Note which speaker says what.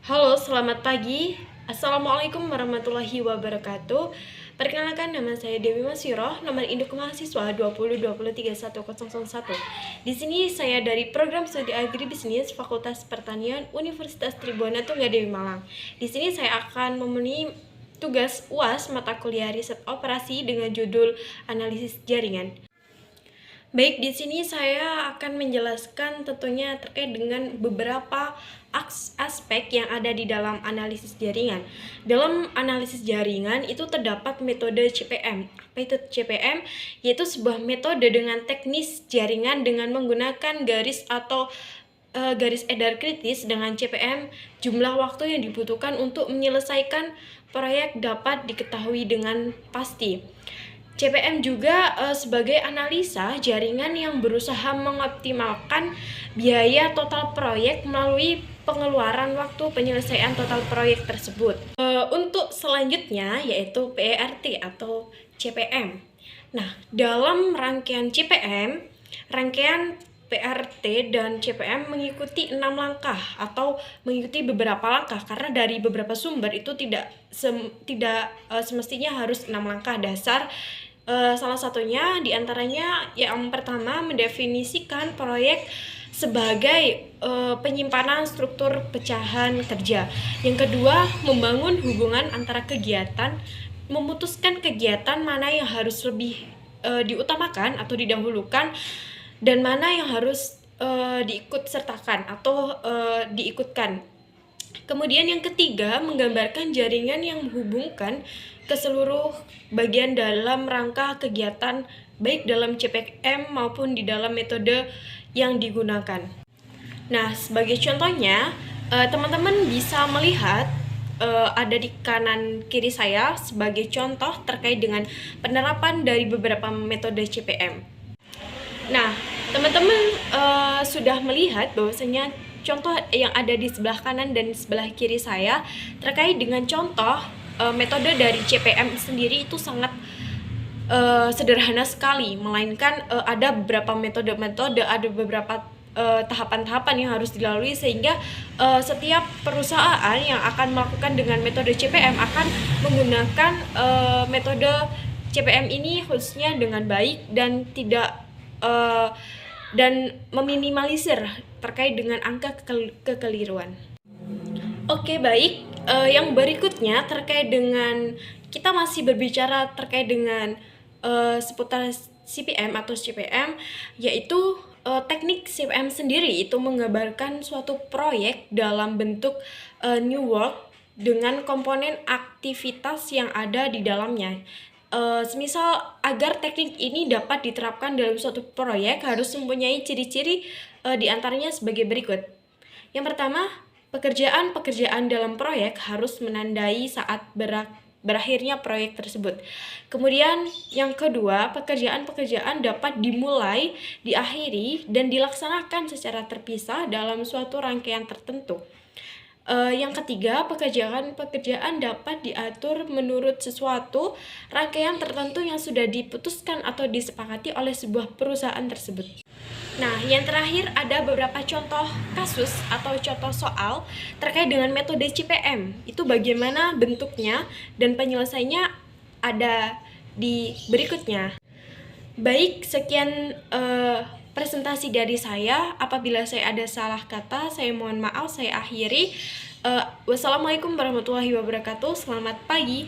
Speaker 1: Halo, selamat pagi. Assalamualaikum warahmatullahi wabarakatuh. Perkenalkan, nama saya Dewi Masyiroh, nomor induk mahasiswa 20203101. Di sini saya dari program studi agribisnis Fakultas Pertanian Universitas Tribhuwana Tunggadewi Malang. Di sini saya akan memenuhi tugas UAS mata kuliah riset operasi dengan judul analisis jaringan. Baik, di sini saya akan menjelaskan tentunya terkait dengan beberapa aspek yang ada di dalam analisis jaringan. Dalam analisis jaringan itu terdapat metode CPM. Apa itu CPM? Yaitu sebuah metode dengan teknis jaringan dengan menggunakan garis atau garis edar kritis dengan CPM. Jumlah waktu yang dibutuhkan untuk menyelesaikan proyek dapat diketahui dengan pasti. CPM juga sebagai analisa jaringan yang berusaha mengoptimalkan biaya total proyek melalui pengeluaran waktu penyelesaian total proyek tersebut. Untuk selanjutnya yaitu PERT atau CPM. Nah, dalam rangkaian CPM, rangkaian PRT dan CPM mengikuti 6 langkah atau mengikuti beberapa langkah karena dari beberapa sumber itu tidak semestinya harus 6 langkah dasar. Salah satunya diantaranya yang pertama mendefinisikan proyek sebagai penyimpanan struktur pecahan kerja. Yang kedua, membangun hubungan antara kegiatan, memutuskan kegiatan mana yang harus lebih diutamakan atau didahulukan dan mana yang harus diikut sertakan atau diikutkan. Kemudian yang ketiga, menggambarkan jaringan yang menghubungkan ke seluruh bagian dalam rangka kegiatan baik dalam CPM maupun di dalam metode yang digunakan. Nah, sebagai contohnya, teman-teman bisa melihat ada di kanan kiri saya sebagai contoh terkait dengan penerapan dari beberapa metode CPM. Nah, teman-teman sudah melihat bahwasanya contoh yang ada di sebelah kanan dan sebelah kiri saya terkait dengan contoh metode dari CPM sendiri itu sangat sederhana sekali, melainkan ada beberapa metode-metode, ada beberapa tahapan-tahapan yang harus dilalui sehingga setiap perusahaan yang akan melakukan dengan metode CPM akan menggunakan metode CPM ini khususnya dengan baik dan tidak dan meminimalisir terkait dengan angka kekeliruan. Oke, baik. Yang berikutnya terkait dengan kita masih berbicara terkait dengan seputar CPM atau CPM, yaitu teknik CPM sendiri itu menggambarkan suatu proyek dalam bentuk new work dengan komponen aktivitas yang ada di dalamnya. Semisal agar teknik ini dapat diterapkan dalam suatu proyek harus mempunyai ciri-ciri diantaranya sebagai berikut. Yang pertama, pekerjaan-pekerjaan dalam proyek harus menandai saat berakhirnya proyek tersebut. Kemudian yang kedua, pekerjaan-pekerjaan dapat dimulai, diakhiri, dan dilaksanakan secara terpisah dalam suatu rangkaian tertentu. Yang ketiga, pekerjaan-pekerjaan dapat diatur menurut sesuatu rangkaian tertentu yang sudah diputuskan atau disepakati oleh sebuah perusahaan tersebut. Nah, yang terakhir ada beberapa contoh kasus atau contoh soal terkait dengan metode CPM. Itu bagaimana bentuknya dan penyelesaiannya ada di berikutnya. Baik, sekian presentasi dari saya. Apabila saya ada salah kata, saya mohon maaf, saya akhiri. Wassalamualaikum warahmatullahi wabarakatuh. Selamat pagi.